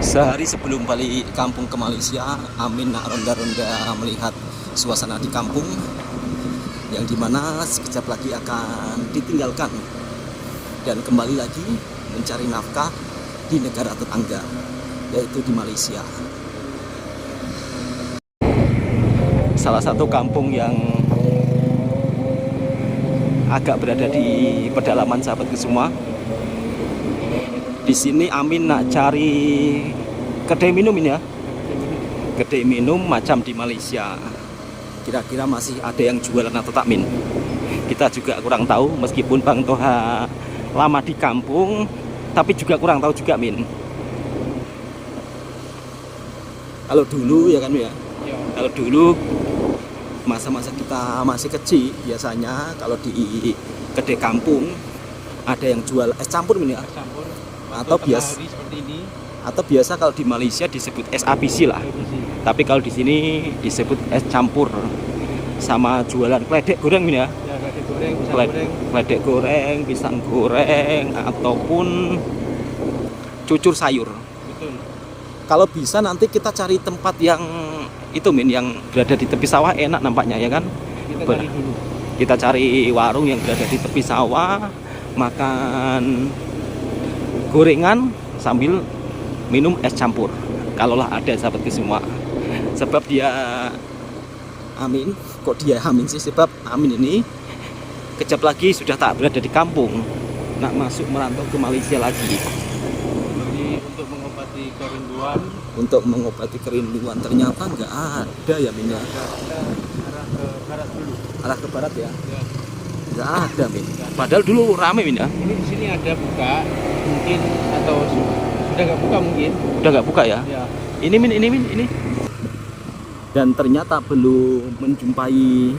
Sehari sebelum balik kampung ke Malaysia, Amin nak ronda-ronda melihat suasana di kampung yang dimana sekejap lagi akan ditinggalkan dan kembali lagi mencari nafkah di negara tetangga, yaitu di Malaysia. Salah satu kampung yang agak berada di pedalaman sahabatku semua. Di sini Amin nak cari kedai minum ini ya. Kedai minum macam di Malaysia. Kira-kira masih ada yang jualan atau tak, Min? Kita juga kurang tahu, meskipun Bang Toha lama di kampung, tapi juga kurang tahu juga, Min. Kalau dulu ya kan ya. Kalau dulu masa-masa kita masih kecil, biasanya kalau di kedai kampung ada yang jual es campur, Min ya. Es campur. Atau biasa seperti ini. Atau biasa kalau di Malaysia disebut es ABC lah. Tapi kalau di sini disebut es campur. Sama jualan kledek goreng ini ya. Ya, kledek goreng, pisang goreng. Kledek goreng, pisang goreng ataupun cucur sayur. Betul. Kalau bisa nanti kita cari tempat yang itu, Min, yang berada di tepi sawah, enak nampaknya ya kan? Kita cari dulu. Kita cari warung yang berada di tepi sawah, makan gorengan sambil minum es campur. Kalaulah ada sahabatku semua. Sebab dia Amin, kok dia Amin sih? Sebab Amin ini kejap lagi sudah tak berada di kampung, nak masuk merantau ke Malaysia lagi. Jadi untuk mengobati kerinduan. Untuk mengobati kerinduan, ternyata nggak ada ya, Min ya. Kita arah ke barat dulu. Arah ke barat ya. Ya. Nggak ada, Min. Padahal dulu rame, Min ya. Ini di sini ada buka mungkin, atau sudah nggak buka mungkin. Udah nggak buka ya. Ya. Ini, Min, ini. Dan ternyata belum menjumpai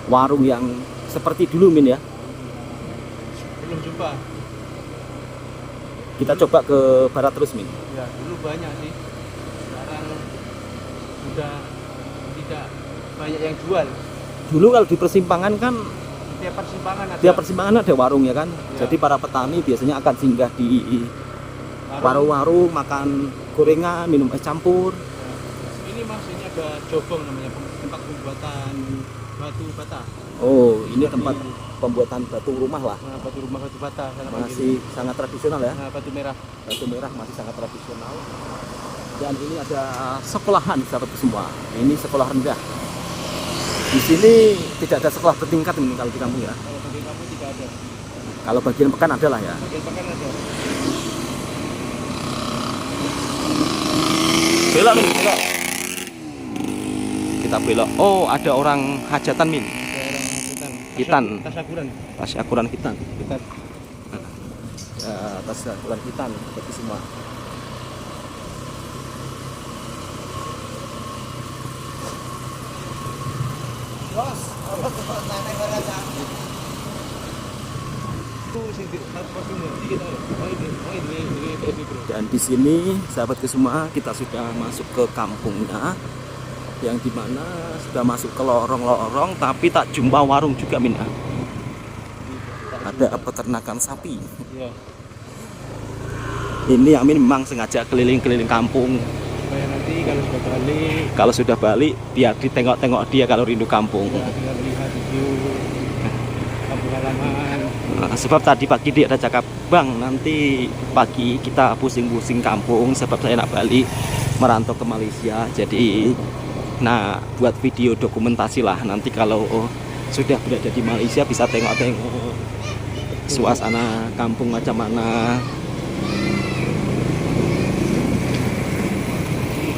warung yang seperti dulu, Min ya. Belum jumpa. Kita coba ke barat terus, Min. Ya, dulu banyak sih. Sekarang sudah tidak banyak yang jual. Dulu kalau di persimpangan kan, Tiap persimpangan ada. tiap persimpangan ada warung ya kan. Ya. Jadi para petani biasanya akan singgah di warung-warung, makan gorengan, minum es campur. Ini maksudnya ada jobong namanya, tempat pembuatan batu bata. Oh, ini tempat pembuatan batu rumah lah. Nah, batu rumah batu bata sana Masih sangat tradisional ya. Nah, batu merah. Batu merah masih sangat tradisional. Dan ini ada sekolahan sahabat semua. Ini sekolah rendah. Di sini tidak ada sekolah bertingkat ini kalau di kampung ya. Kalau bagian kamu tidak ada. Kalau bagian pekan ada lah ya. Bagian pekan ada. Belok, Min, belok. Kita belok. Oh, ada orang hajatan, Min. Daerah Hitan. Tasyakuran. Tasyakuran Hitan. Kita Ya, tasyakuran Hitan seperti semua. Dan di sini sahabatku semua, kita sudah masuk ke kampungnya, yang dimana sudah masuk ke lorong-lorong, tapi tak jumpa warung juga, Min. Ada peternakan sapi. ya, Ini Amin memang sengaja keliling-keliling kampung. supaya nanti Kalau kalau sudah balik sudah balik, biar ditengok-tengok dia kalau rindu kampung. ya, tinggal lihat view kampung halaman. Nah, sebab tadi pagi dia ada cakap, Bang, nanti pagi kita pusing-pusing kampung, sebab saya nak balik merantau ke Malaysia. Jadi, nah, buat video dokumentasi lah. Nanti kalau sudah berada di Malaysia bisa tengok-tengok suasana kampung macam mana.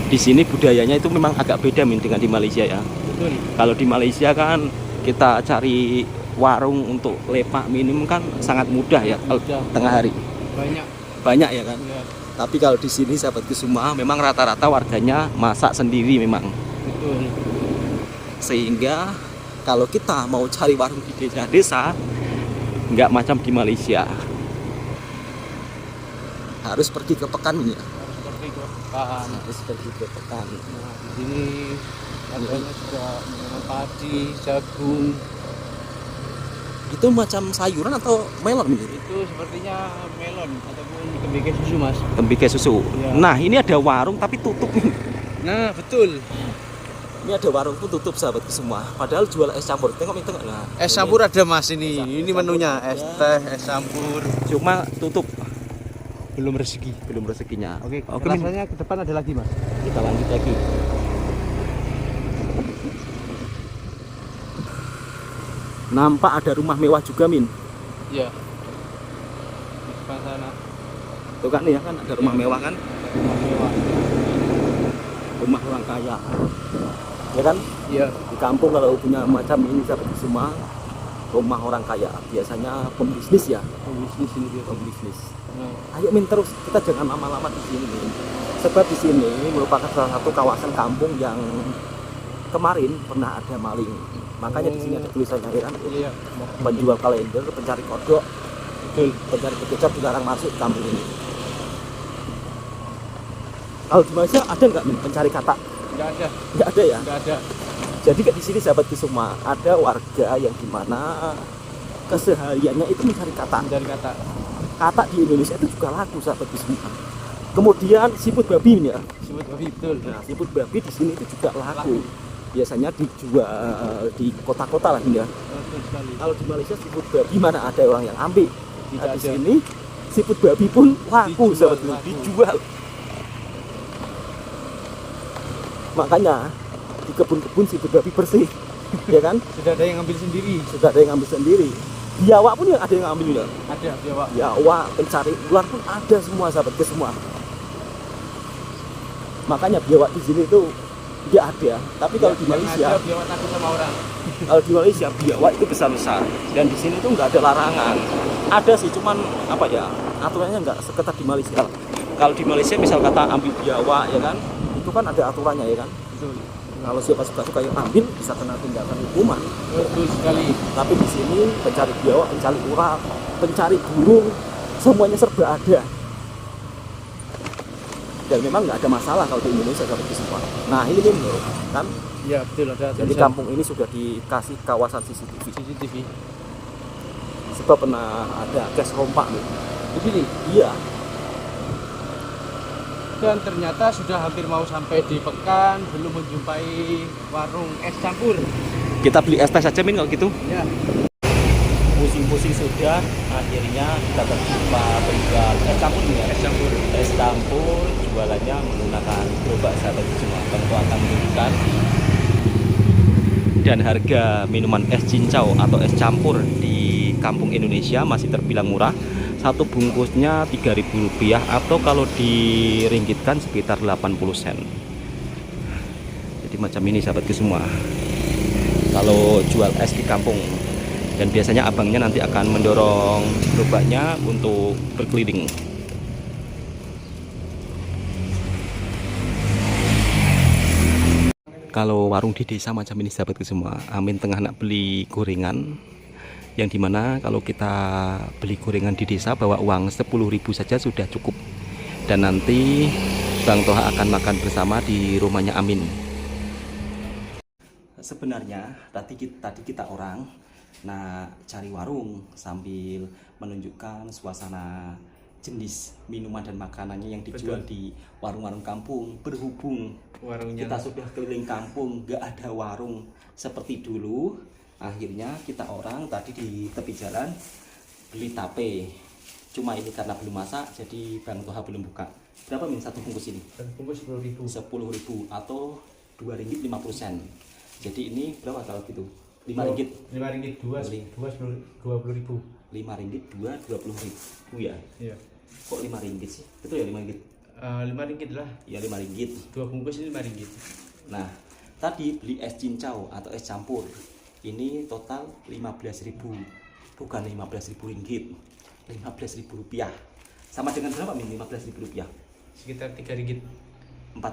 Di sini budayanya itu memang agak beda, Min, dengan di Malaysia ya. Betul. Kalau di Malaysia kan kita cari warung untuk lepak minum kan sangat mudah ya, kalau Mudah. tengah hari Banyak. ya kan. Ya, Tapi kalau di sini sahabatku semua, memang rata-rata warganya masak sendiri memang. betul. Sehingga kalau kita mau cari warung di desa-desa, nggak macam di Malaysia. Harus pergi ke pekan ini ya. Seperti itu. Paham. Harus pergi ke pekan. Nah, di sini harganya juga menanam padi, jagung. Itu macam sayuran atau melon ini? Itu sepertinya melon ataupun tembikar susu, Mas. Tembikar susu. Ya. Nah, ini ada warung tapi tutup nih. Nah, betul. Ini ada warung pun tutup sahabatku semua. Padahal jual es campur. Tengok ini tengok. Nah, Es ini campur ada, Mas, ini. Es Ini menunya, campur es ada. teh, es campur. cuma tutup. Belum rezeki. Belum rezekinya. Oke, Min. rasanya ke depan ada lagi, Mas. Kita lanjut lagi. Nampak ada rumah mewah juga, Min. Iya. Di depan sana. Tuh kan nih ya kan ada rumah mewah kan? Rumah mewah. Rumah orang kaya. Ya kan? Iya. Di kampung kalau punya macam ini sahabat semua, rumah orang kaya biasanya pembisnis ya, Bisnis ini dia. pembisnis. Nah, Ayo Min, terus kita jangan lama-lama di sini, Min. Sebab di sini merupakan salah satu kawasan kampung yang kemarin pernah ada maling. Makanya di sini ada tulisannya ya kan, iya. penjual kalender, pencari kodok, Betul. pencari kecap dilarang masuk ke kampung ini. Kalau di Malaysia ada nggak Min, pencari kata? Enggak ada. Nggak ada ya. Enggak ada. Jadi di sini sahabatku semua ada warga yang dimana kesehariannya itu mencari kata. Dari kata. Kata di Indonesia itu juga laku sahabatku semua. Kemudian siput babi ini ya. Sebut babi, betul. Nah, siput babi di sini itu juga laku. Biasanya dijual di kota-kota lah ini ya. Betul sekali. Kalau di Malaysia siput babi mana ada orang yang ambil. Tidak Nah, di ada. sini siput babi pun laku Dijual, sahabatku, laku. dijual. Makanya di kebun-kebun siput babi bersih, ya kan? Sudah ada yang ngambil sendiri. Sudah ada yang ambil sendiri. Biawak pun ada yang ambil ya. Ada, ya, Pak. Biawak, pencari ular pun ada semua sahabatku semua. Makanya biawak di sini tuh dia ada. Tapi kalau di Yang Malaysia, ada biawak takut sama orang. kalau di Malaysia biawak itu besar-besar. Dan di sini tuh nggak ada larangan. Ada sih, cuman apa ya? Aturannya nggak seketat di Malaysia. Kalau di Malaysia misal kata ambil biawak ya kan, itu kan ada aturannya ya kan. Betul. Kalau siapa suka-suka yang ambil bisa kena tindakan hukuman. Betul sekali. Tapi di sini pencari biawak, pencari ular, pencari burung, semuanya serba ada. Dan memang nggak ada masalah kalau di Indonesia seperti semua. Nah ini nih kan, Ya, betul, ada jadi tulisan kampung ini sudah dikasih kawasan CCTV. CCTV. Sebab pernah ada gas rompak nih. Di sini. Iya, Dan ternyata sudah hampir mau sampai di Pekan, belum menjumpai warung es campur. kita beli es teh saja Min kalau gitu. Ya. Pusing-pusing sudah, akhirnya kita terjumpa penjual es campur nih ya. Es campur. Es campur jualannya menggunakan gerobak sahabat semua. Tentu akan menunjukkan. Dan harga minuman es cincau atau es campur di kampung Indonesia masih terbilang murah. Satu bungkusnya Rp3.000 atau kalau diringgitkan sekitar 80 sen. Jadi macam ini sahabatku semua. Kalau jual es di kampung. Dan biasanya abangnya nanti akan mendorong gerobaknya untuk berkeliling. Kalau warung di desa macam ini sahabatku semua, Amin tengah nak beli gorengan, yang dimana kalau kita beli gorengan di desa bawa uang 10.000 saja sudah cukup. Dan nanti Bang Toha akan makan bersama di rumahnya Amin. Sebenarnya tadi kita orang cari warung sambil menunjukkan suasana jenis minuman dan makanannya yang dijual Betul. di warung-warung kampung. Berhubung Warungnya. kita sudah keliling kampung, nggak ada warung seperti dulu, akhirnya kita orang tadi di tepi jalan beli tape. Cuma ini karena belum masak, jadi Bang Toha belum buka. Berapa Min satu bungkus ini? Bungkus 10.000. 10.000 atau Rp2.50. Jadi ini berapa kalau gitu? Rp5. Rp5 dua, Beli. 20.000. Rp5 dua, Rp20.000 ya. Iya. Kok Rp5 sih? Betul ya Rp5? Rp5 lah. Ya Rp5. Dua bungkus ini Rp5. Nah, tadi beli es cincau atau es campur. Ini total Rp15.000. Bukan Rp15.000. Rp15.000. Sama dengan berapa Min? Rp15.000. Sekitar Rp3. Rp4.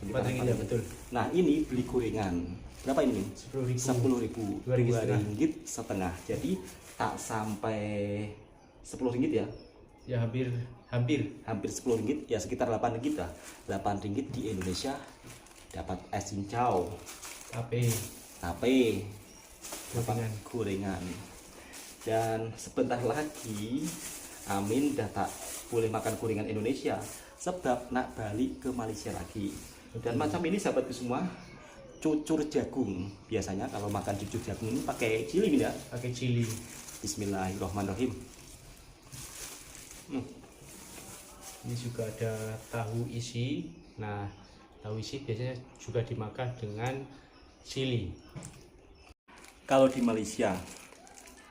Rp4 ya, betul. Nah, ini beli gorengan. Berapa ini Min? 10.000. 10.000. Rp2,50. Setengah. Jadi tak sampai Rp10 ya. Ya hampir Hampir Rp10 ya, sekitar Rp8 lah. Rp8 di Indonesia dapat es cincau, tape tape, gorengan. gorengan. Dan sebentar lagi Amin udah tak boleh makan gorengan Indonesia sebab nak balik ke Malaysia lagi. Dan macam ini sahabatku semua, cucur jagung. Biasanya kalau makan cucur jagung ini pakai cili ya. Pakai cili. Bismillahirrahmanirrahim. Ini juga ada tahu isi. Nah, tahu isi biasanya juga dimakan dengan cili. Kalau di Malaysia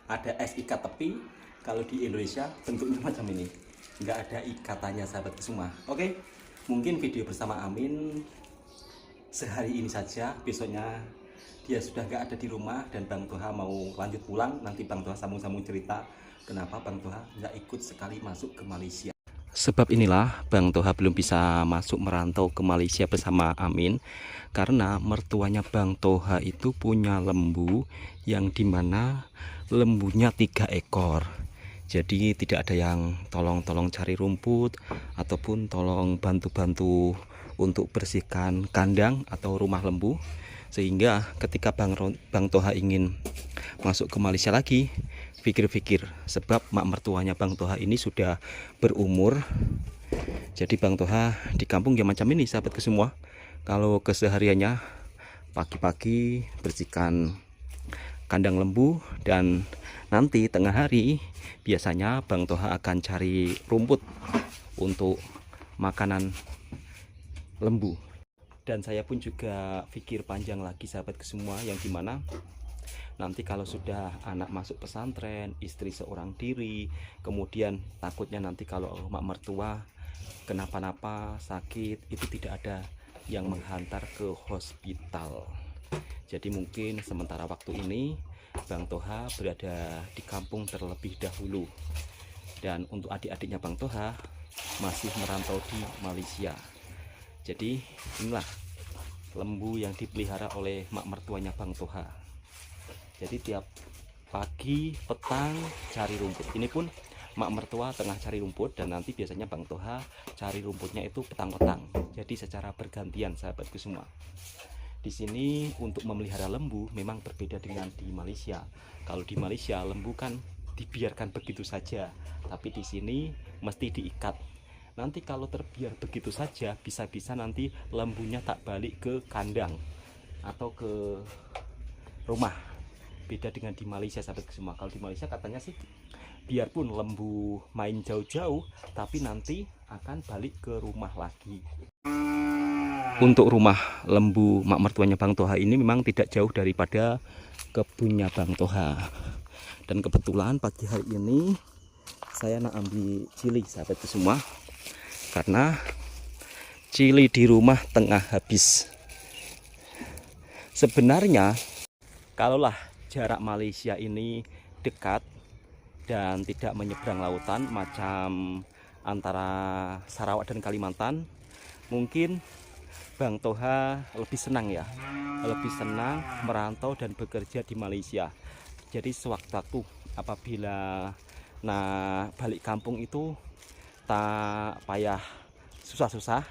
ada es ikat tepi, kalau di Indonesia bentuknya macam ini, nggak ada ikatannya sahabatku semua. Oke, mungkin video bersama Amin sehari ini saja, besoknya dia sudah nggak ada di rumah dan Bang Toha mau lanjut pulang. Nanti Bang Toha sambung-sambung cerita kenapa Bang Toha nggak ikut sekali masuk ke Malaysia. Sebab inilah Bang Toha belum bisa masuk merantau ke Malaysia bersama Amin, karena mertuanya Bang Toha itu punya lembu yang dimana lembunya 3 ekor. Jadi tidak ada yang tolong-tolong cari rumput ataupun tolong bantu-bantu untuk bersihkan kandang atau rumah lembu. Sehingga ketika Bang Toha ingin masuk ke Malaysia lagi, pikir-pikir, sebab mak mertuanya Bang Toha ini sudah berumur. Jadi Bang Toha di kampung ya macam ini sahabatku semua. Kalau kesehariannya pagi-pagi bersihkan kandang lembu, dan nanti tengah hari biasanya Bang Toha akan cari rumput untuk makanan lembu. Dan saya pun juga pikir panjang lagi sahabatku semua, yang dimana nanti kalau sudah anak masuk pesantren, istri seorang diri, kemudian takutnya nanti kalau mak mertua kenapa-napa sakit, itu tidak ada yang menghantar ke hospital. Jadi mungkin sementara waktu ini Bang Toha berada di kampung terlebih dahulu. Dan untuk adik-adiknya Bang Toha masih merantau di Malaysia. Jadi inilah lembu yang dipelihara oleh mak mertuanya Bang Toha. Jadi tiap pagi, petang cari rumput. Ini pun mak mertua tengah cari rumput, dan nanti biasanya Bang Toha cari rumputnya itu petang-petang. Jadi secara bergantian sahabatku semua. Di sini untuk memelihara lembu memang berbeda dengan di Malaysia. Kalau di Malaysia lembu kan dibiarkan begitu saja, tapi di sini mesti diikat. Nanti kalau terbiar begitu saja, bisa-bisa nanti lembunya tak balik ke kandang atau ke rumah. Beda dengan di Malaysia sahabat semua. Kalau di Malaysia katanya sih biarpun lembu main jauh-jauh, tapi nanti akan balik ke rumah lagi. Untuk rumah lembu mak mertuanya Bang Toha ini memang tidak jauh daripada kebunnya Bang Toha. Dan kebetulan pagi hari ini saya nak ambil cili sahabatku semua, karena cili di rumah tengah habis. Sebenarnya kalaulah jarak Malaysia ini dekat dan tidak menyeberang lautan macam antara Sarawak dan Kalimantan, mungkin Bang Toha lebih senang ya, lebih senang merantau dan bekerja di Malaysia. Jadi sewaktu-waktu apabila balik kampung itu tak payah susah-susah,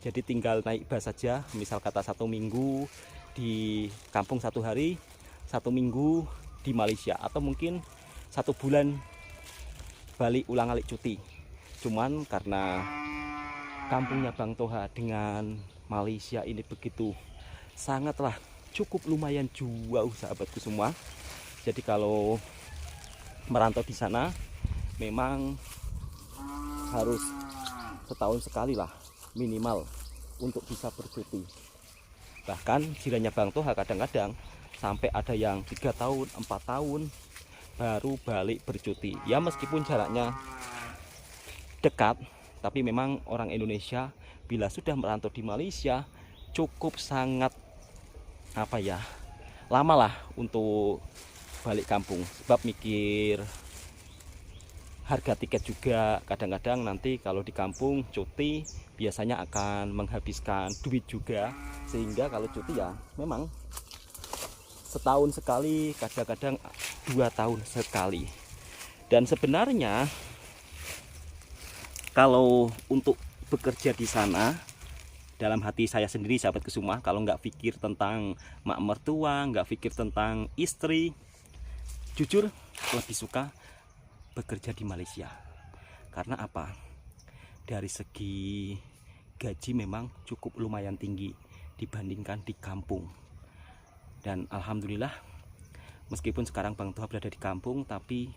jadi tinggal naik bus saja. Misal kata 1 minggu di kampung, 1 hari, 1 minggu di Malaysia, atau mungkin 1 bulan balik ulang-alik cuti. Cuman karena kampungnya Bang Toha dengan Malaysia ini begitu sangatlah cukup lumayan jauh sahabatku semua. Jadi kalau merantau di sana memang harus setahun sekali lah minimal untuk bisa bercuti. Bahkan jirannya Bang Toha kadang-kadang sampai ada yang 3 tahun, 4 tahun baru balik bercuti. Ya meskipun jaraknya dekat, tapi memang orang Indonesia bila sudah merantau di Malaysia cukup sangat lama lah untuk balik kampung. Sebab mikir harga tiket juga, kadang-kadang nanti kalau di kampung cuti biasanya akan menghabiskan duit juga. Sehingga kalau cuti ya memang setahun sekali, kadang-kadang 2 tahun sekali. Dan sebenarnya kalau untuk bekerja di sana, dalam hati saya sendiri sahabatku semua, kalau nggak pikir tentang mak mertua, nggak pikir tentang istri, jujur lebih suka bekerja di Malaysia. Karena apa? Dari segi gaji memang cukup lumayan tinggi dibandingkan di kampung. Dan alhamdulillah, meskipun sekarang Bang Toha berada di kampung, tapi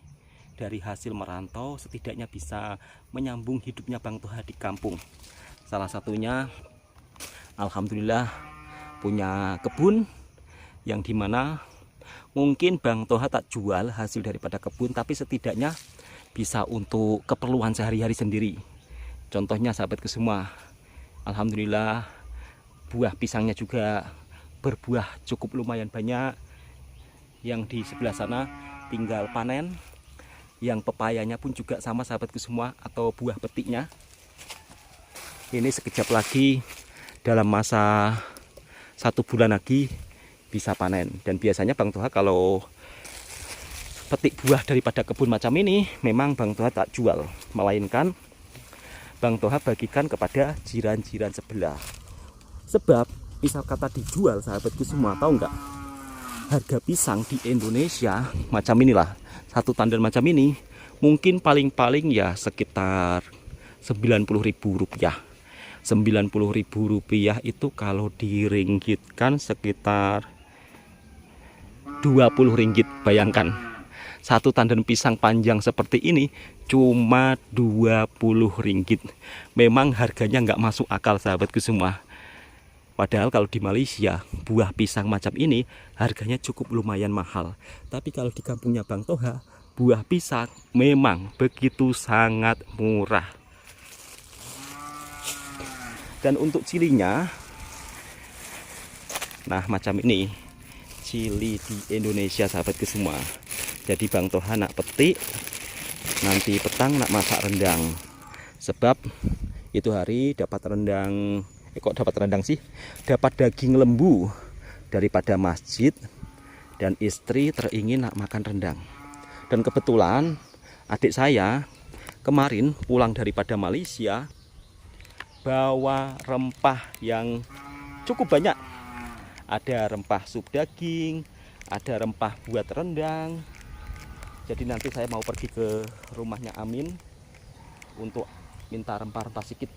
dari hasil merantau setidaknya bisa menyambung hidupnya Bang Toha di kampung. Salah satunya alhamdulillah punya kebun yang dimana mungkin Bang Toha tak jual hasil daripada kebun, tapi setidaknya bisa untuk keperluan sehari-hari sendiri. Contohnya sahabatku semua, alhamdulillah buah pisangnya juga berbuah cukup lumayan banyak. Yang di sebelah sana tinggal panen. Yang pepayanya pun juga sama sahabatku semua, atau buah petiknya. Ini sekejap lagi dalam masa 1 bulan lagi bisa panen. Dan biasanya Bang Toha kalau petik buah daripada kebun macam ini memang Bang Toha tak jual, melainkan Bang Toha bagikan kepada jiran-jiran sebelah. Sebab misal kata dijual sahabatku semua, tahu nggak? Harga pisang di Indonesia macam inilah, 1 tandan macam ini mungkin paling-paling ya sekitar Rp90.000. Rp90.000 itu kalau diringgitkan sekitar Rp20. Bayangkan, 1 tandan pisang panjang seperti ini cuma Rp20. Memang harganya nggak masuk akal sahabatku semua. Padahal kalau di Malaysia buah pisang macam ini harganya cukup lumayan mahal. Tapi kalau di kampungnya Bang Toha, buah pisang memang begitu sangat murah. Dan untuk cilinya, nah macam ini cili di Indonesia sahabatku semua. Jadi Bang Toha nak petik, nanti petang nak masak rendang. Sebab itu hari dapat rendang, kok dapat rendang sih? Dapat daging lembu daripada masjid, dan istri teringin nak makan rendang. Dan kebetulan adik saya kemarin pulang daripada Malaysia bawa rempah yang cukup banyak. Ada rempah sup daging, ada rempah buat rendang. Jadi nanti saya mau pergi ke rumahnya Amin untuk minta rempah-rempah sedikit.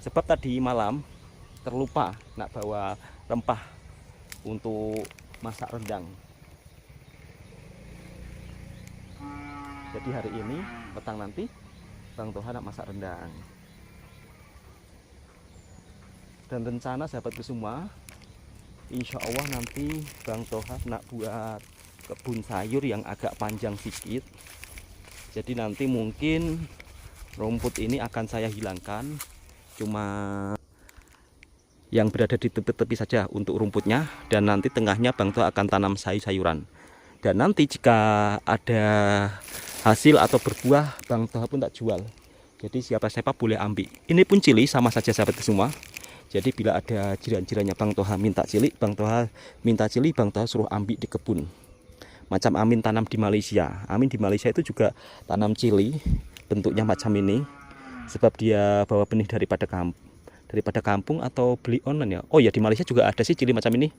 Sebab tadi malam terlupa nak bawa rempah untuk masak rendang. Jadi hari ini, petang nanti Bang Toha nak masak rendang. Dan rencana sahabatku semua, insya Allah nanti Bang Toha nak buat kebun sayur yang agak panjang sedikit. Jadi nanti mungkin rumput ini akan saya hilangkan, cuma yang berada di tepi-tepi saja untuk rumputnya. Dan nanti tengahnya Bang Toha akan tanam sayur-sayuran. Dan nanti jika ada hasil atau berbuah, Bang Toha pun tak jual. Jadi siapa-siapa boleh ambil. Ini pun cili sama saja sahabatku semua. Jadi bila ada jiran-jirannya Bang Toha minta cili, Bang Toha minta cili, Bang Toha suruh ambil di kebun. Macam Amin tanam di Malaysia. Amin di Malaysia itu juga tanam cili, bentuknya macam ini. Sebab dia bawa benih daripada kampung atau beli online ya. Oh ya, di Malaysia juga ada sih cili macam ini.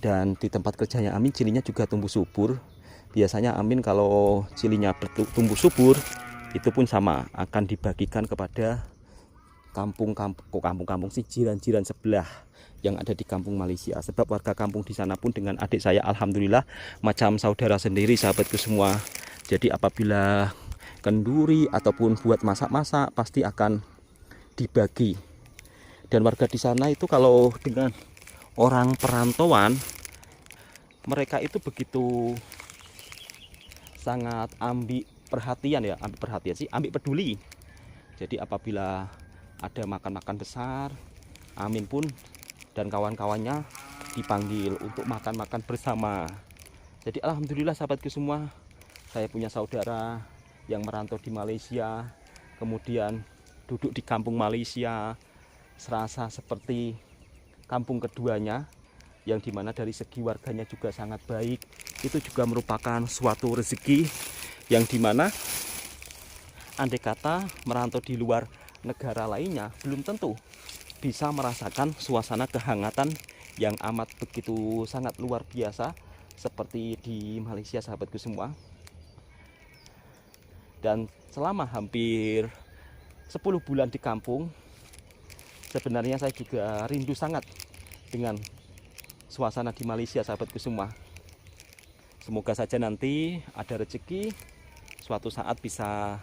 Dan di tempat kerjanya Amin cilinya juga tumbuh subur. Biasanya Amin kalau cilinya tumbuh subur, itu pun sama akan dibagikan kepada kampung sih, jiran-jiran sebelah yang ada di kampung Malaysia. Sebab warga kampung di sana pun dengan adik saya alhamdulillah macam saudara sendiri sahabatku semua. Jadi apabila kenduri ataupun buat masak-masak pasti akan dibagi. Dan warga di sana itu kalau dengan orang perantauan, mereka itu begitu sangat ambil perhatian ya, ambil peduli. Jadi apabila ada makan-makan besar, Amin pun dan kawan-kawannya dipanggil untuk makan-makan bersama. Jadi alhamdulillah sahabatku semua, saya punya saudara yang merantau di Malaysia, kemudian duduk di kampung Malaysia, serasa seperti kampung keduanya, yang dimana dari segi warganya juga sangat baik. Itu juga merupakan suatu rezeki yang dimana andai kata merantau di luar negara lainnya belum tentu bisa merasakan suasana kehangatan yang amat begitu sangat luar biasa seperti di Malaysia sahabatku semua. Dan selama hampir 10 bulan di kampung, sebenarnya saya juga rindu sangat dengan suasana di Malaysia sahabatku semua. Semoga saja nanti ada rezeki suatu saat bisa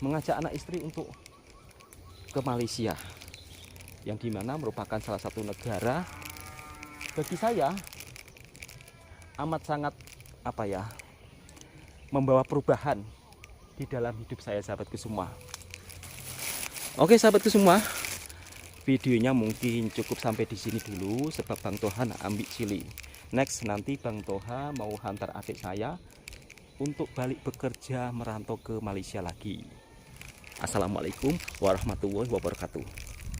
mengajak anak istri untuk ke Malaysia, yang dimana merupakan salah satu negara bagi saya amat sangat membawa perubahan di dalam hidup saya sahabatku semua. Oke sahabatku semua, videonya mungkin cukup sampai di sini dulu sebab Bang Toha nak ambil Chili. Next nanti Bang Toha mau hantar adik saya untuk balik bekerja merantau ke Malaysia lagi. Assalamualaikum warahmatullahi wabarakatuh.